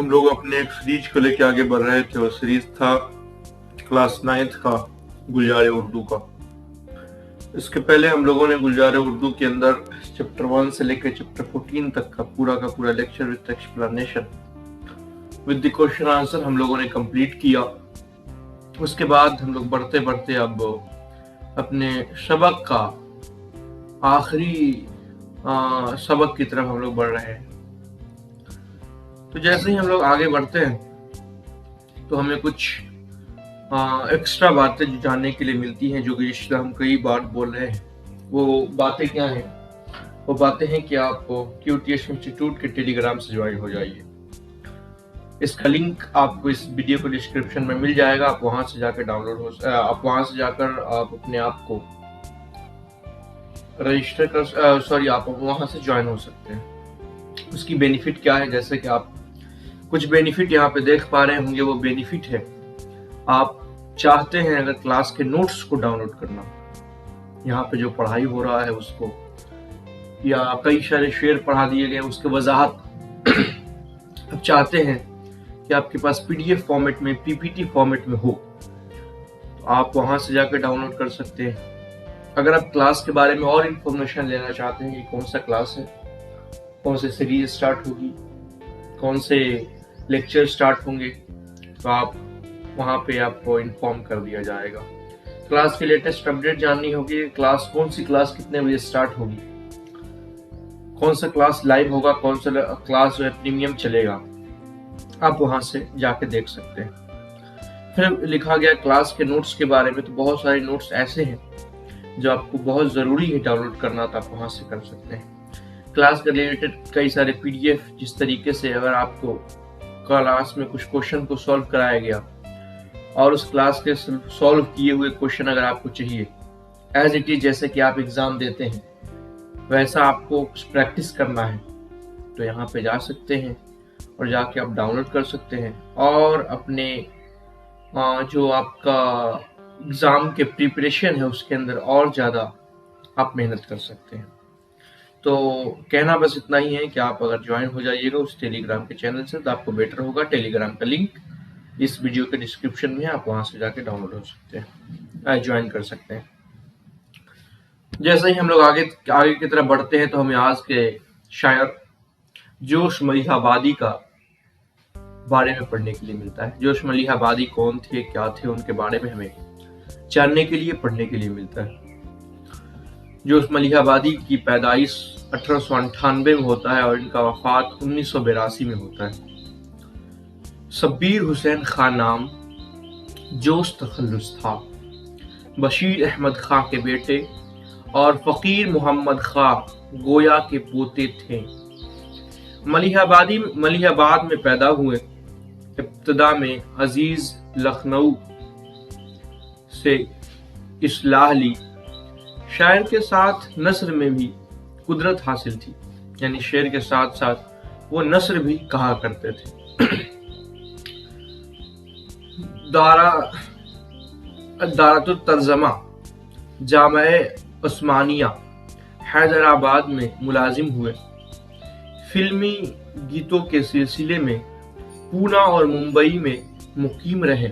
हम लोग अपने एक सीरीज को लेके आगे बढ़ रहे थे। वो सीरीज था क्लास 9th का गुलजार उर्दू का। इसके पहले हम लोगों ने गुलजार उर्दू के अंदर चैप्टर 1 से लेकर चैप्टर 14 तक का पूरा lecture with explanation with the question answer हम लोगों ने कंप्लीट किया। उसके बाद हम लोग बढ़ते बढ़ते अब अपने सबक का आखिरी सबक की तरफ हम लोग बढ़ रहे हैं। तो जैसे ही हम लोग आगे बढ़ते हैं तो हमें कुछ एक्स्ट्रा बातें जो जानने के लिए मिलती हैं, जो कि जिसका हम कई बार बोल रहे हैं। वो बातें क्या हैं? वो बातें हैं कि आप QTS इंस्टीट्यूट के टेलीग्राम से ज्वाइन हो जाइए। इसका लिंक आपको इस वीडियो के डिस्क्रिप्शन में मिल जाएगा। आप वहां से जाकर आप वहां से जाकर आप अपने आप को रजिस्टर कर आप वहां से ज्वाइन हो सकते हैं। उसकी बेनिफिट क्या है? जैसे कि आप कुछ बेनिफिट यहाँ पे देख पा रहे होंगे। वो बेनिफिट है, आप चाहते हैं अगर क्लास के नोट्स को डाउनलोड करना, यहाँ पे जो पढ़ाई हो रहा है उसको, या कई सारे शेर पढ़ा दिए गए उसके वजाहत आप चाहते हैं कि आपके पास PDF फॉर्मेट में, PPT फॉर्मेट में हो, तो आप वहां से जाकर डाउनलोड कर सकते हैं। अगर आप क्लास के बारे में और इन्फॉर्मेशन लेना चाहते हैं कि कौन सा क्लास है, कौन से सीरीज स्टार्ट होगी, कौन से लेक्चर स्टार्ट होंगे, तो आप वहां पे आपको इन्फॉर्म कर दिया जाएगा। क्लास की लेटेस्ट अपडेट जाननी होगी, क्लास कौन सी क्लास कितने बजे स्टार्ट होगी, कौन सा क्लास लाइव होगा, कौन सा क्लास जो है प्रीमियम चलेगा, आप वहां से जाके देख सकते हैं। फिर लिखा गया क्लास के नोट्स के बारे में। तो बहुत सारे नोट्स ऐसे हैं जो आपको बहुत जरूरी है डाउनलोड करना, तो आप वहां से कर सकते हैं। क्लास के रिलेटेड कई सारे PDF, जिस तरीके से अगर आपको क्लास में कुछ क्वेश्चन को सॉल्व कराया गया और उस क्लास के सॉल्व किए हुए क्वेश्चन अगर आपको चाहिए एज इट इज, जैसे कि आप एग्जाम देते हैं वैसा आपको कुछ प्रैक्टिस करना है, तो यहाँ पे जा सकते हैं और जाके आप डाउनलोड कर सकते हैं और अपने जो आपका एग्जाम के प्रिपरेशन है उसके अंदर और ज़्यादा आप मेहनत कर सकते हैं। तो कहना बस इतना ही है कि आप अगर ज्वाइन हो जाइएगा उस टेलीग्राम के चैनल से तो आपको बेटर होगा। टेलीग्राम का लिंक इस वीडियो के डिस्क्रिप्शन में है, आप वहां से जाके डाउनलोड हो सकते हैं, ज्वाइन कर सकते हैं। जैसे ही हम लोग आगे की तरफ बढ़ते हैं तो हमें आज के शायर जोश मलिहाबादी का बारे में पढ़ने के लिए मिलता है। जोश मलिहाबादी कौन थे, क्या थे, उनके बारे में हमें जानने के लिए, पढ़ने के लिए मिलता है। जोश मलिहाबादी की पैदाइश 1898 में होता है और इनका वफात 1982 में होता है। शब्बीर हुसैन खान नाम जोश तखल्लुस था। बशीर अहमद खां के बेटे और फकीर मोहम्मद खां गोया के पोते थे। मलिहाबाद में पैदा हुए। इब्तदा में अजीज लखनऊ से इस्लाह ली। शायर के साथ नस्र में भी कुदरत हासिल थी, यानी शेर के साथ साथ वो नस्र भी कहा करते थे। दारतुल तर्जमा जामे उस्मानिया हैदराबाद में मुलाजिम हुए। फिल्मी गीतों के सिलसिले में पूना और मुंबई में मुकीम रहे।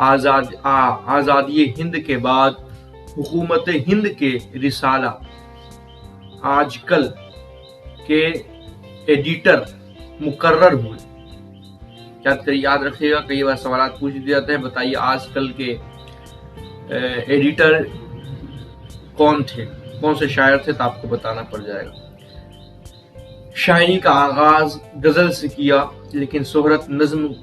आजादी हिंद के बाद हुकूमत हिंद के रिसाला आजकल के एडिटर मुकर्रर हुए। याद रखिएगा, कई बार सवाल पूछ दिए जाते हैं, बताइए आजकल के एडिटर कौन थे, कौन से शायर थे, तो आपको बताना पड़ जाएगा। शायरी का आगाज गजल से किया, लेकिन शोहरत नज्म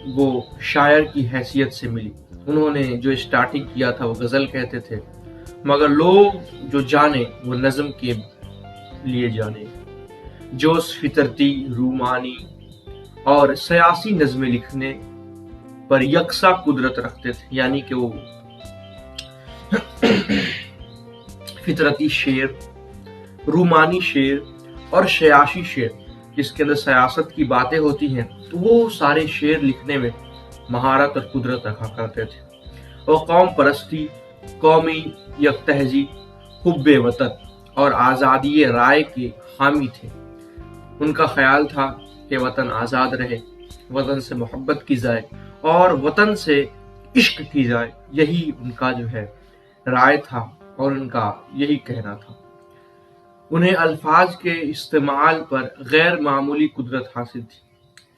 वो शायर की हैसियत से मिली। उन्होंने जो स्टार्टिंग किया था वो गजल कहते थे, मगर लोग जो जाने वो नज्म के लिए जाने। जोश फितरती, रूमानी और सियासी नज़में लिखने पर यकसा कुदरत रखते थे, यानी कि वो फितरती शेर, रूमानी शेर और सियासी शेर, जिसके अंदर सियासत की बातें होती हैं, तो वो सारे शेर लिखने में महारत और कुदरत रखा करते थे। और कौम परस्ती, कौमी यकतहजी, हुब्बे वतन और आज़ादी राय के हामी थे। उनका ख्याल था کہ وطن آزاد رہے، وطن سے محبت کی جائے اور وطن سے عشق کی جائے، یہی ان کا جو ہے رائے تھا اور ان کا یہی کہنا تھا۔ انہیں الفاظ کے استعمال پر غیر معمولی قدرت حاصل تھی۔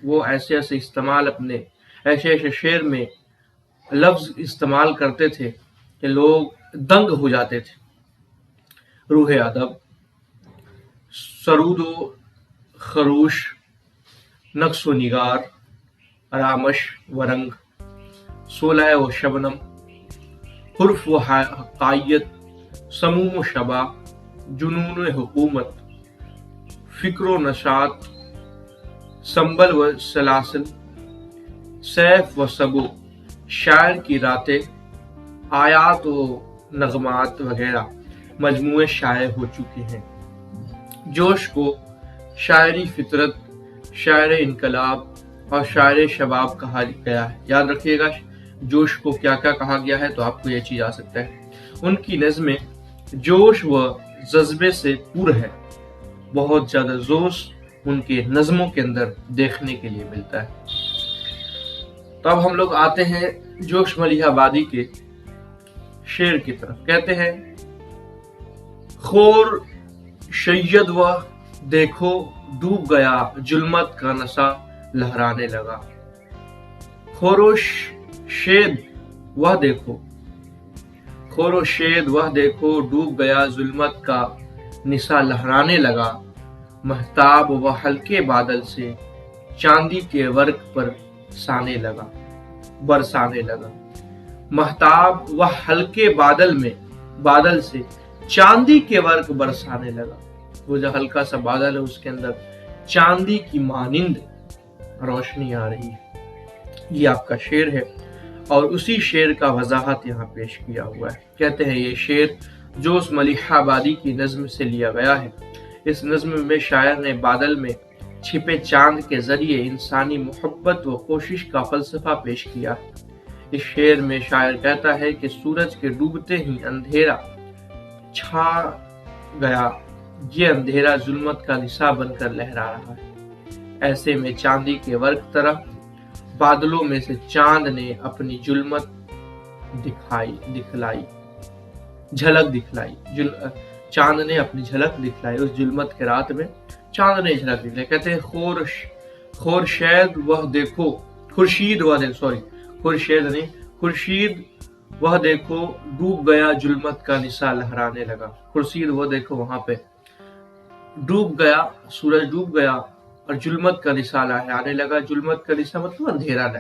وہ ایسے استعمال اپنے ایسے شعر میں لفظ استعمال کرتے تھے کہ لوگ دنگ ہو جاتے تھے۔ روح ادب، سرود و خروش، نقص و نگار، رامش و رنگ، صلح و شبنم، حرف و حقائیت، سموم و شبا، جنون حکومت، فکر و نشاط، سنبل و سلاسل، سیف و سبو، شاعر کی راتیں، آیات و نغمات وغیرہ مجموعے شائع ہو چکے ہیں۔ جوش کو شاعری فطرت، شاعر انقلاب اور شاعر شباب کہا گیا ہے۔ یاد رکھیے گا جوش کو کیا کیا کہا گیا ہے تو آپ کو یہ چیز آ سکتا ہے۔ ان کی نظمیں جوش و جذبے سے پر ہے، بہت زیادہ جوش ان کے نظموں کے اندر دیکھنے کے لیے ملتا ہے۔ تو اب ہم لوگ آتے ہیں جوش ملیح آبادی کے شعر کی طرف۔ کہتے ہیں خور شید و دیکھو ڈوب گیا ظلمت کا نشہ لہرانے لگا۔ خور شید وہ دیکھو ڈوب گیا ظلمت کا نشہ لہرانے لگا۔ مہتاب و ہلکے بادل سے چاندی کے ورق پر برسانے لگا۔ مہتاب و ہلکے بادل سے چاندی کے ورق برسانے لگا۔ وہ جو ہلکا سا بادل ہے اس کے اندر چاندی کی مانند روشنی آ رہی ہے۔ یہ آپ کا شعر ہے اور اسی شعر کا وضاحت یہاں پیش کیا ہوا ہے۔ کہتے ہیں یہ شعر جوش ملیح آبادی کی نظم سے لیا گیا ہے۔ اس نظم میں شاعر نے بادل میں چھپے چاند کے ذریعے انسانی محبت و کوشش کا فلسفہ پیش کیا ہے۔ اس شعر میں شاعر کہتا ہے کہ سورج کے ڈوبتے ہی اندھیرا چھا گیا، یہ اندھیرا ظلمت کا نشہ بن کر لہرا رہا ہے۔ ایسے میں چاندی کے ورق طرح بادلوں میں سے چاند نے اپنی ظلمت جھلک دکھلائی۔ چاند نے اپنی جھلک دکھلائی، اس ظلمت کے رات میں چاند نے جھلک دکھلائی۔ کہتے ہیں خورشید وہ دیکھو ڈوب گیا ظلمت کا نشہ لہرانے لگا۔ خورشید وہ دیکھو وہاں پہ ڈوب گیا، سورج ڈوب گیا اور ظلمت کا نشہ لہرانے لگا۔ ظلمت کا نشہ مطلب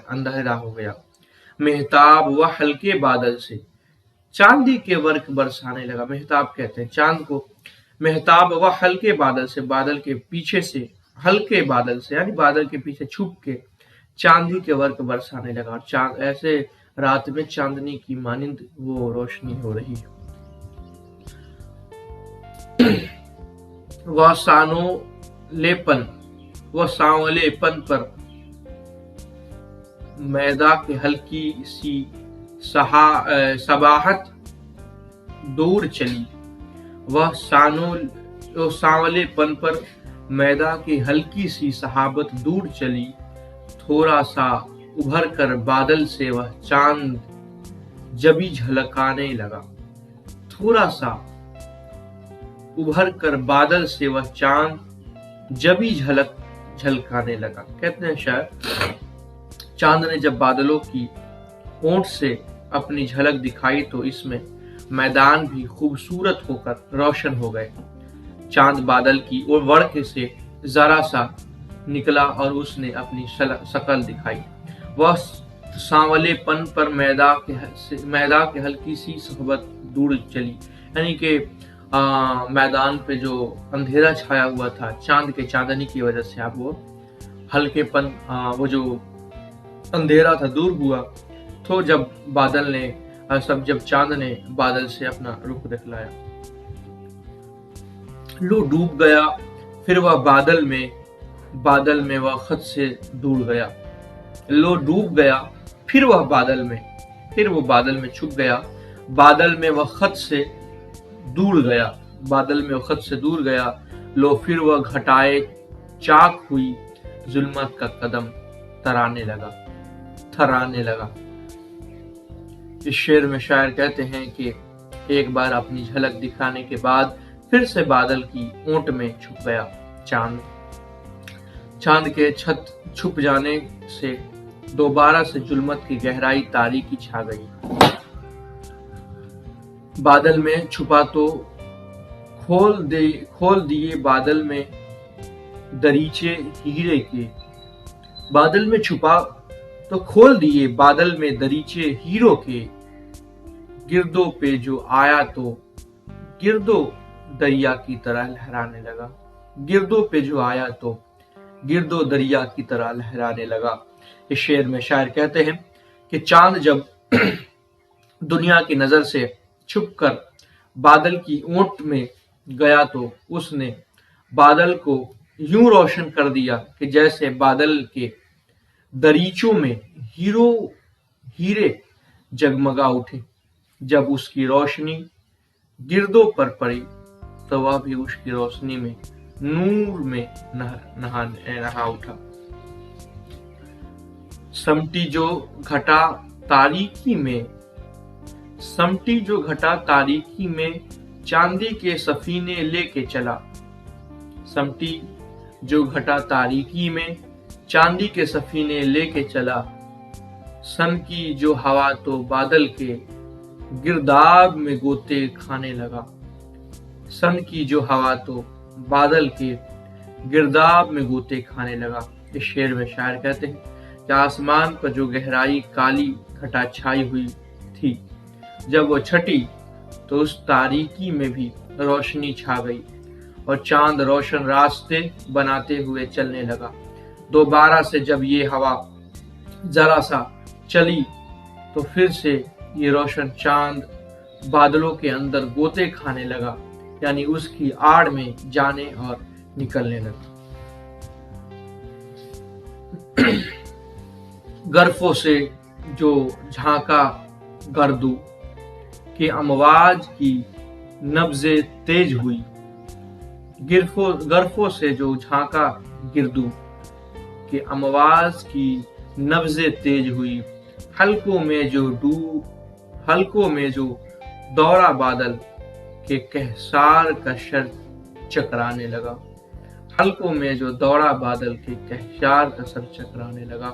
اندھیرا ہو گیا۔ مہتاب وہ ہلکے بادل سے چاندی کے ورق برسانے لگا۔ مہتاب کہتے ہیں چاند کو۔ مہتاب وہ ہلکے بادل سے، بادل کے پیچھے سے، ہلکے بادل سے یعنی بادل کے پیچھے چھپ کے چاندی کے ورق برسانے لگا، اور چاند ایسے رات میں چاندنی کی مانند وہ روشنی ہو رہی ہے۔ وہ سانولے پن پر میدا کے ہلکی سی صباحت دور چلی۔ وہ سانولے پن پر میدا کی ہلکی سی صحابت دور چلی۔ تھوڑا سا ابھر کر بادل سے وہ چاند جبھی جھلکانے لگا۔ تھوڑا سا ابھر کر بادل سے وہ چاند جبھی جھلکانے لگا۔ کہتے ہیں شاید چاند نے جب بادلوں کی اونٹ سے اپنی جھلک دکھائی تو اس میں میدان بھی خوبصورت ہو کر روشن ہو گئے۔ چاند بادل کی ورق سے ذرا سا نکلا اور اس نے اپنی شکل دکھائی۔ وہ سانولے پن پر میدا کے ہلکی سی صحبت دور چلی، یعنی کہ میدان پہ جو اندھیرا چھایا ہوا تھا چاند کے چاندنی کی وجہ سے اب وہ ہلکے پن وہ جو اندھیرا تھا دور ہوا۔ تو جب چاند نے بادل سے اپنا رخ دکھلایا، لو ڈوب گیا پھر وہ بادل میں وہ خط سے دور گیا۔ لو ڈوب گیا پھر وہ بادل میں چھپ گیا۔ بادل میں وہ خط سے دور گیا۔ لو پھر وہ گھٹائے چاک ہوئی، ظلمت کا قدم ترانے لگا۔ اس شعر میں شاعر کہتے ہیں کہ ایک بار اپنی جھلک دکھانے کے بعد پھر سے بادل کی اونٹ میں چھپ گیا چاند کے چھپ جانے سے دوبارہ سے ظلمت کی گہرائی تاریکی چھا گئی۔ بادل میں چھپا تو کھول دیے بادل میں دریچے ہیرے کے، بادل میں چھپا تو کھول دیے بادل میں دریچے ہیروں کے، گردوں پہ جو آیا تو گردوں دریا کی طرح لہرانے لگا، گردوں پہ جو آیا تو گردوں دریا کی طرح لہرانے لگا۔ اس شعر میں شاعر کہتے ہیں کہ چاند جب دنیا کی نظر سے چھپ کر بادل کی اونٹ میں گیا تو اس نے بادل کو یوں روشن کر دیا کہ جیسے بادل کے دریچوں میں ہیرے جگمگا اٹھے۔ جب اس کی روشنی گردوں پر پڑی تو وہ بھی اس کی روشنی میں نور میں نہا اٹھا۔ سمٹی جو گھٹا تاریکی میں چاندی کے سفینے لے کے چلا، سمٹی جو گھٹا تاریکی میں چاندی کے سفینے لے کے چلا، سن کی جو ہوا تو بادل کے گرداب میں گوتے کھانے لگا، سن کی جو ہوا تو بادل کے گرداب میں گوتے کھانے لگا۔ اس شعر میں شاعر کہتے ہیں کہ آسمان پر جو گہرائی کالی گھٹا چھائی ہوئی تھی، جب وہ چھٹی تو اس تاریکی میں بھی روشنی چھا گئی اور چاند روشن راستے بناتے ہوئے چلنے لگا۔ دوبارہ سے جب یہ ہوا ذرا سا چلی تو پھر سے یہ روشن چاند بادلوں کے اندر گوتے کھانے لگا، یعنی اس کی آڑ میں جانے اور نکلنے لگا۔ گرفوں سے جو جھانکا گردو کہ امواج کی نبضیں تیز ہوئی، گرفوں سے جو جھانکا گردو کہ امواج کی نبضیں تیز ہوئی، حلقوں میں جو دورا بادل کے کہسار کا سر چکرانے لگا، حلقوں میں جو دورا بادل کے کہسار کا سر چکرانے لگا۔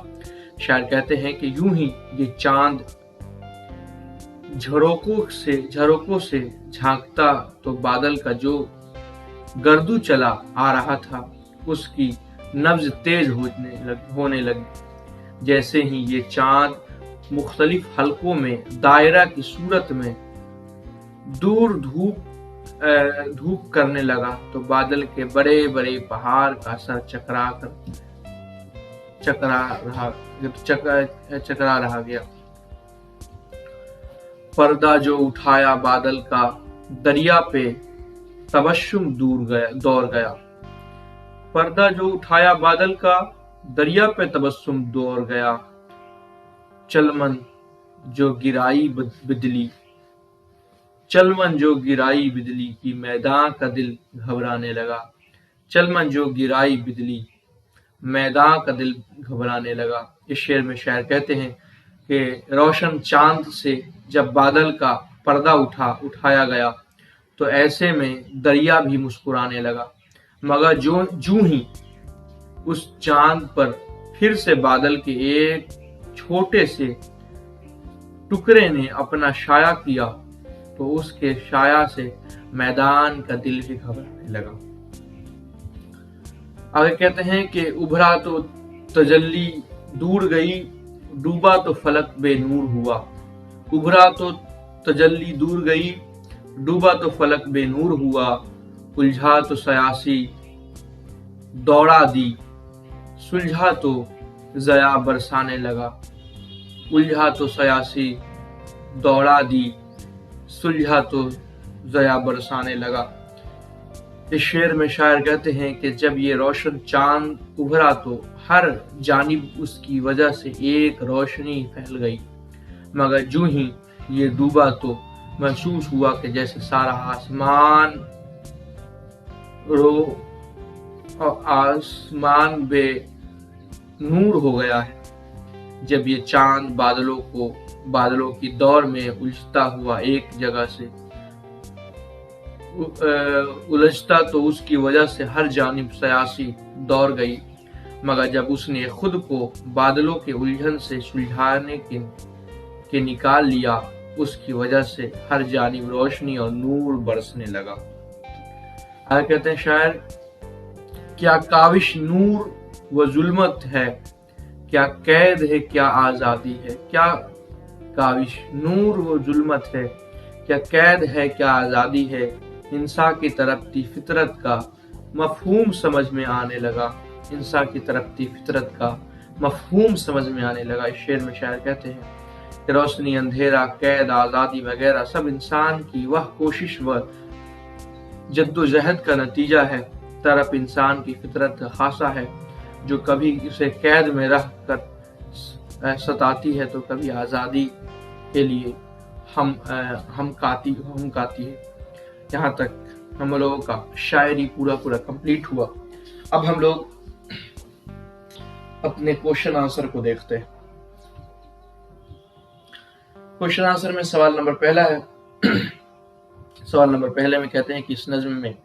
شاعر کہتے ہیں کہ یوں ہی یہ چاند جھروکوں سے جھانکتا تو بادل کا جو گردو چلا آ رہا تھا اس کی نبض تیز ہونے لگی۔ جیسے ہی یہ چاند مختلف حلقوں میں دائرہ کی صورت میں دور دھوپ کرنے لگا تو بادل کے بڑے بڑے پہاڑ کا سر چکرا رہا گیا۔ پردہ جو اٹھایا بادل کا دریا پہ تبسم دوڑ گیا، پردہ جو اٹھایا بادل کا دریا پہ تبسم دوڑ گیا، چلمن جو گرائی بدلی کی میدان کا دل گھبرانے لگا، چلمن جو گرائی بدلی میدان کا دل گھبرانے لگا۔ اس شعر میں شاعر کہتے ہیں کہ روشن چاند سے جب بادل کا پردہ اٹھایا گیا تو ایسے میں دریا بھی مسکرانے لگا، مگر جو ہی اس چاند پر پھر سے بادل کے ایک چھوٹے سے ٹکڑے نے اپنا سایہ کیا تو اس کے سایہ سے میدان کا دل بھی گھبرانے لگا۔ آگے کہتے ہیں کہ ابھرا تو تجلی دور گئی، ڈوبا تو فلک بے نور ہوا، ابھرا تو تجلی دور گئی، ڈوبا تو فلک بے نور ہوا، الجھا تو سیاسی دوڑا دی، سلجھا تو ضیا برسانے لگا، الجھا تو سیاسی دوڑا دی، سلجھا تو ضیا برسانے لگا۔ اس شعر میں شاعر کہتے ہیں کہ جب یہ روشن چاند ابھرا تو ہر جانب اس کی وجہ سے ایک روشنی پھیل گئی، مگر جو ہی یہ ڈوبا تو محسوس ہوا کہ جیسے سارا آسمان بے नूर हो गया है। जब ये चांद बादलों की दौर में उलझता हुआ एक जगह से उलझता तो उसकी वजह से हर जानिब सयासी दौड़ गई, मगर जब उसने खुद को बादलों के उलझन से सुलझाने के निकाल लिया, उसकी वजह से हर जानिब रोशनी और नूर बरसने लगा। आगे कहते हैं शायर, क्या काविश नूर व जुल्मत है, क्या कैद है क्या आजादी है। क्या काविश नूर व जुल्मत है, क्या कैद है क्या आजादी है। इंसान की तरफती फितरत का मफहूम समझ में आने लगा। इंसान की तरफती फितरत का मफहूम समझ में आने लगा। इस शेर में शायर कहते हैं कि रोशनी, अंधेरा, कैद, आजादी वगैरह सब इंसान की वह कोशिश व जद्दोजहद का नतीजा है। तरफ इंसान की फितरत खासा है, जो कभी उसे कैद में रह कर सताती है तो कभी आज़ादी के लिए हम काती है। यहाँ तक हम लोगों का शायरी पूरा कंप्लीट हुआ। अब हम लोग अपने क्वेश्चन आंसर को देखते हैं। क्वेश्चन आंसर में सवाल नंबर पहला है। सवाल नंबर पहले में कहते हैं कि इस नज्म में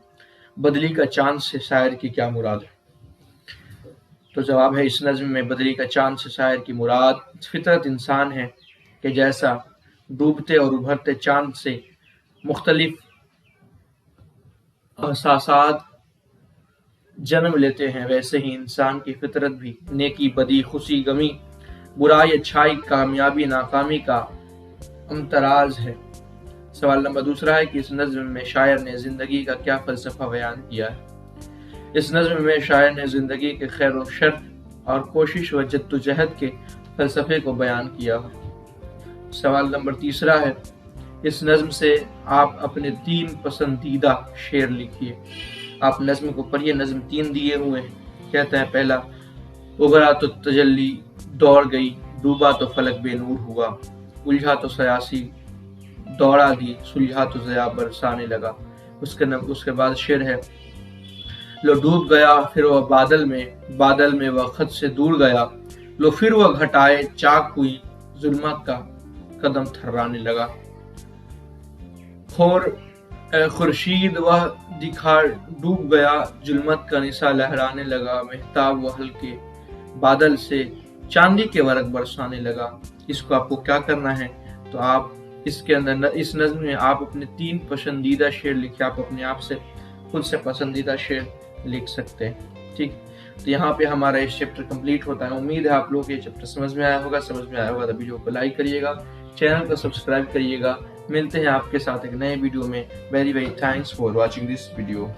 बदली का चांद से शायर की क्या मुराद है। तो जवाब है, इस नज्म में बदली का चांद से शायर की मुराद फितरत इंसान है कि जैसा डूबते और उभरते चांद से मुख्तलिफ एहसासात जन्म लेते हैं, वैसे ही इंसान की फितरत भी नेकी, बदी, खुशी, गमी, बुराई, अच्छाई, कामयाबी, नाकामी का अमतराज है। सवाल नंबर दूसरा है कि इस नज्म में शायर ने जिंदगी का क्या फलसफा बयान किया है। इस नज्म में शायर ने जिंदगी के खैर व शर और कोशिश व जद्दोजहद के फलसफे को बयान किया है। सवाल नंबर तीसरा है, इस नज्म से आप अपने 3 पसंदीदा शेर लिखिए। आप नज्म को पढ़िए। नज्म 3 दिए हुए हैं। कहता है पहला, उभरा तो तजल्ली दौड़ गई, डूबा तो फलक बेनूर हुआ, उलझा तो सयासी दौड़ा दी, सुलझा तो ज़या बरसाने लगा। उसके बाद शेर है, लो डूब गया फिर वह बादल में वह खद से दूर गया, लो फिर वह घटाए चाक हुई, जुल्मत का कदम थर्राने लगा। खुर्शीद वह दिखा डूब गया, जुल्मत का निशा लहराने लगा, महताब वह हल्के बादल से चांदी के वर्क बरसाने लगा। इसको आपको क्या करना है, तो आप इसके अंदर इस नज्म में आप अपने 3 पसंदीदा शेर लिखिए। आप अपने आप से खुद से पसंदीदा शेर लिख सकते हैं। ठीक, तो यहाँ पे हमारा इस चैप्टर कंप्लीट होता है। उम्मीद है आप लोगों को ये चैप्टर समझ में आया होगा तो वीडियो को लाइक करिएगा, चैनल को सब्सक्राइब करिएगा। मिलते हैं आपके साथ एक नए वीडियो में। Very thanks for watching this video.